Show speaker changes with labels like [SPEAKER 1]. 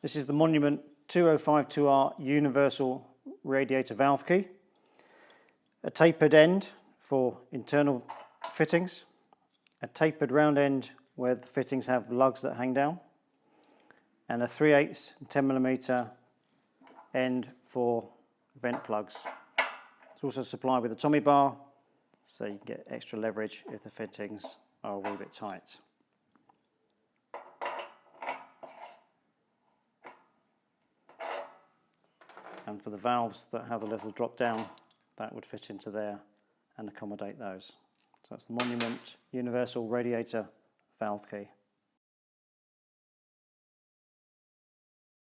[SPEAKER 1] This is the Monument 2052R Universal Radiator Valve Key. A tapered end for internal fittings, a tapered round end where the fittings have lugs that hang down, and a 3/8 10mm end for vent plugs. It's also supplied with a Tommy bar, so you can get extra leverage if the fittings are a wee bit tight. And for the valves that have a little drop down, that would fit into there and accommodate those. So that's the Monument Universal Radiator Valve Key.